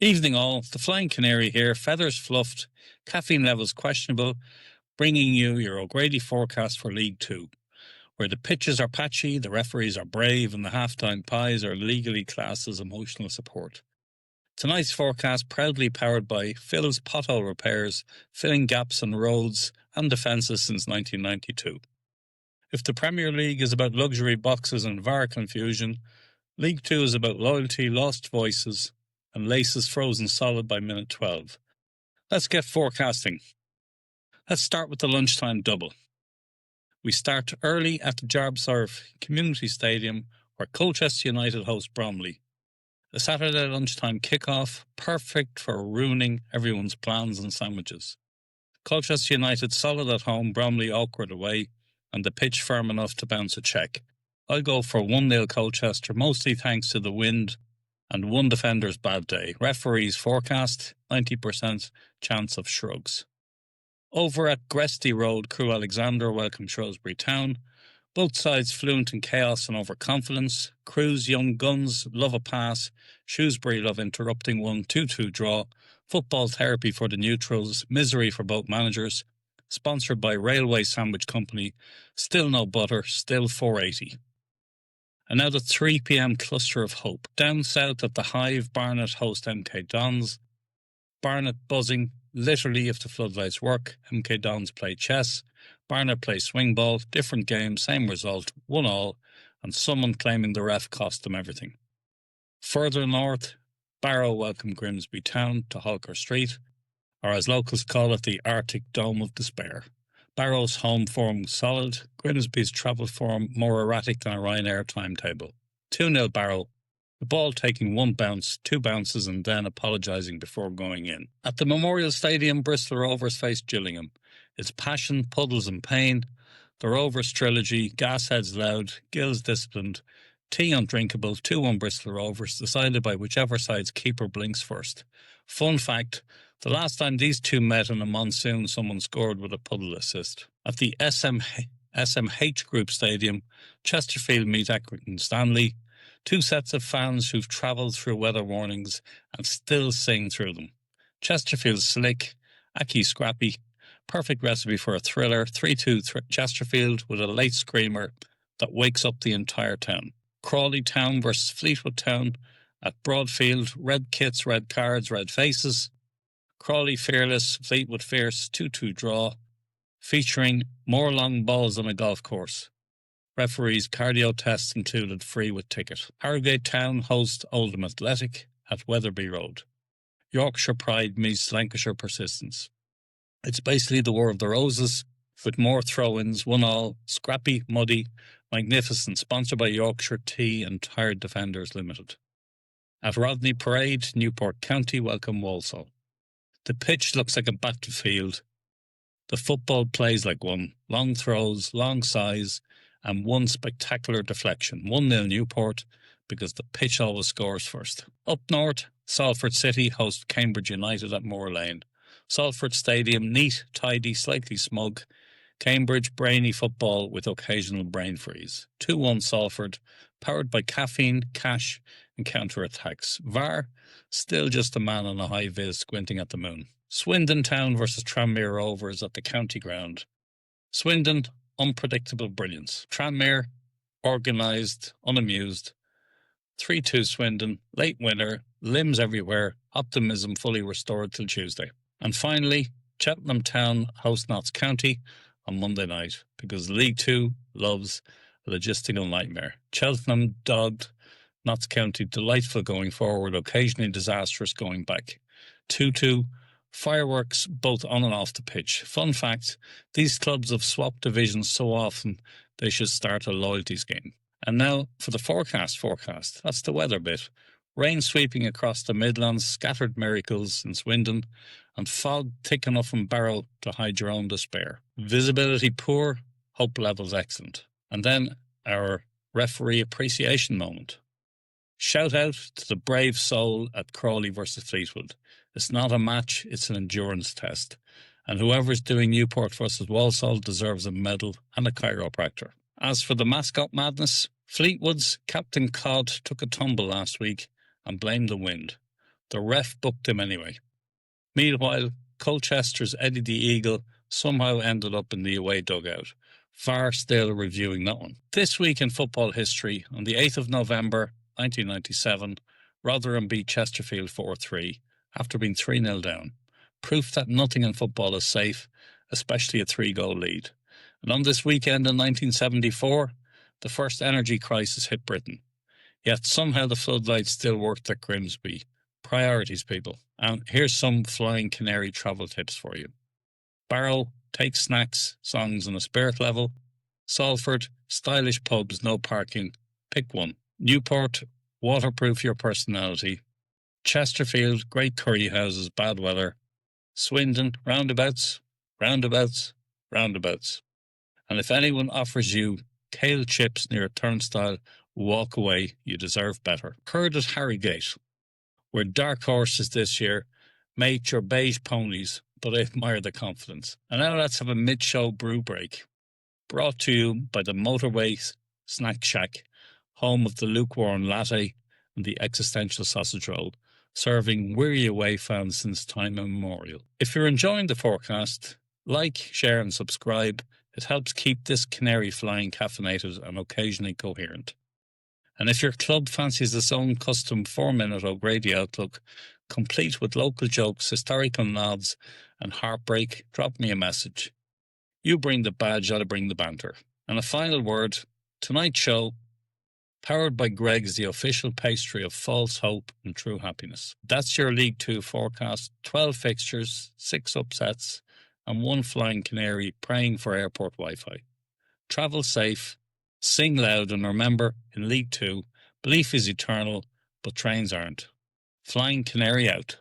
Evening all, the Flying Canary here, feathers fluffed, caffeine levels questionable, bringing you your O'Grady forecast for League Two, where the pitches are patchy, the referees are brave, and the halftime pies are legally classed as emotional support. Tonight's forecast proudly powered by Phil's Pothole Repairs, filling gaps in roads and defences since 1992. If the Premier League is about luxury boxes and VAR confusion, League Two is about loyalty, lost voices, and laces frozen solid by minute 12. Let's get forecasting. Let's start with the lunchtime double. We start early at the Jarbsarf Community Stadium, where Colchester United host Bromley. A Saturday lunchtime kick-off, perfect for ruining everyone's plans and sandwiches. Colchester United solid at home, Bromley awkward away, and the pitch firm enough to bounce a check. I'll go for 1-0 Colchester, mostly thanks to the wind and one defender's bad day. Referees forecast 90% chance of shrugs. Over at Gresty Road, Crew Alexander welcome Shrewsbury Town. Both sides fluent in chaos and overconfidence. Crew's young guns love a pass. Shrewsbury love interrupting one. 2-2 draw. Football therapy for the neutrals. Misery for both managers. Sponsored by Railway Sandwich Company. Still no butter. Still 480. And now the 3 p.m. cluster of hope. Down south at the Hive, Barnet host MK Dons. Barnet buzzing, literally if the floodlights work. MK Dons play chess. Barnet play swing ball. Different game, same result, 1-1, and someone claiming the ref cost them everything. Further north, Barrow welcome Grimsby Town to Holker Street, or as locals call it, the Arctic Dome of Despair. Barrow's home form solid, Grimsby's travel form more erratic than a Ryanair timetable. 2-0 Barrow, the ball taking one bounce, 2 bounces and then apologising before going in. At the Memorial Stadium, Bristol Rovers face Gillingham. It's passion, puddles and pain. The Rovers trilogy, Gasheads loud, Gills disciplined, tea undrinkable, 2-1 Bristol Rovers, decided by whichever side's keeper blinks first. Fun fact, the last time these two met in a monsoon, someone scored with a puddle assist. At the SMH Group Stadium, Chesterfield meet Accrington Stanley, 2 sets of fans who've travelled through weather warnings and still sing through them. Chesterfield slick, Aki scrappy, perfect recipe for a thriller, 3-2 Chesterfield with a late screamer that wakes up the entire town. Crawley Town versus Fleetwood Town at Broadfield, red kits, red cards, red faces. Crawley fearless, Fleetwood fierce, 2-2 draw, featuring more long balls on a golf course. Referees cardio tests included, free with ticket. Harrogate Town host Oldham Athletic at Wetherby Road. Yorkshire Pride meets Lancashire Persistence. It's basically the War of the Roses, with more throw-ins, 1-1, scrappy, muddy, magnificent, sponsored by Yorkshire Tea and Tired Defenders Limited. At Rodney Parade, Newport County welcome Walsall. The pitch looks like a battlefield. The football plays like one. Long throws, long size, and one spectacular deflection. 1-0 Newport, because the pitch always scores first. Up north, Salford City host Cambridge United at Moor Lane. Salford Stadium, neat, tidy, slightly smug. Cambridge, brainy football with occasional brain freeze. 2-1 Salford, powered by caffeine, cash, and counter-attacks. VAR, still just a man on a high-vis squinting at the moon. Swindon Town versus Tranmere Rovers at the county ground. Swindon, unpredictable brilliance. Tranmere, organised, unamused. 3-2 Swindon, late winner, limbs everywhere, optimism fully restored till Tuesday. And finally, Cheltenham Town host Notts County on Monday night, because League Two loves a logistical nightmare. Cheltenham dogged, Notts County delightful going forward, occasionally disastrous going back. 2-2, fireworks both on and off the pitch. Fun fact, these clubs have swapped divisions so often they should start a loyalty scheme. And now for the forecast. That's the weather bit. Rain sweeping across the Midlands, scattered miracles in Swindon, and fog thick enough in Barrow to hide your own despair. Visibility poor, hope levels excellent. And then our referee appreciation moment. Shout out to the brave soul at Crawley versus Fleetwood. It's not a match, it's an endurance test. And whoever's doing Newport versus Walsall deserves a medal and a chiropractor. As for the Mascot Madness, Fleetwood's Captain Cod took a tumble last week and blamed the wind. The ref booked him anyway. Meanwhile, Colchester's Eddie the Eagle somehow ended up in the away dugout. VAR still reviewing that one. This week in football history, on the 8th of November 1997, Rotherham beat Chesterfield 4-3 after being 3-0 down. Proof that nothing in football is safe, especially a 3-goal lead. And on this weekend in 1974, the first energy crisis hit Britain. Yet somehow the floodlights still worked at Grimsby. Priorities, people. And here's some Flying Canary travel tips for you. Barrow, take snacks, songs on a spirit level. Salford, stylish pubs, no parking. Pick one. Newport, waterproof your personality. Chesterfield, great curry houses, bad weather. Swindon, roundabouts, roundabouts, roundabouts. And if anyone offers you kale chips near a turnstile, walk away, you deserve better. Heard at Harrogate. We're dark horses this year. Mate, your beige ponies, but I admire the confidence. And now let's have a mid-show brew break. Brought to you by the Motorway Snack Shack, home of the lukewarm latte and the existential sausage roll, serving weary away fans since time immemorial. If you're enjoying the forecast, like, share and subscribe. It helps keep this canary flying caffeinated and occasionally coherent. And if your club fancies its own custom 4-minute O'Grady outlook, complete with local jokes, historical nods, and heartbreak, drop me a message. You bring the badge, I'll bring the banter. And a final word, tonight's show, powered by Greg's, the official pastry of false hope and true happiness. That's your League Two forecast, 12 fixtures, 6 upsets, and 1 flying canary praying for airport Wi-Fi. Travel safe, sing loud, and remember, in League Two, belief is eternal, but trains aren't. Flying Canary out.